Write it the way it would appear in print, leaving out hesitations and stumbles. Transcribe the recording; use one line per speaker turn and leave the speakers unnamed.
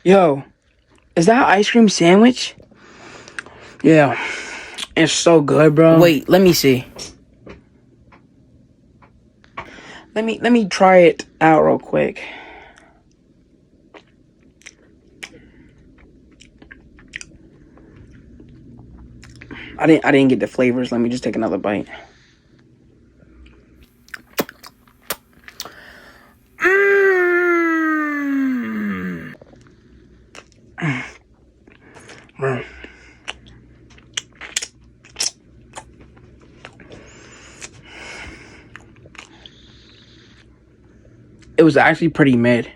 Yo, is that ice cream sandwich? Yeah, it's so good, bro. Wait, let me see. Let me try it out real quick. I didn't get the flavors. Let me just take another bite. Bro. It was actually pretty mid.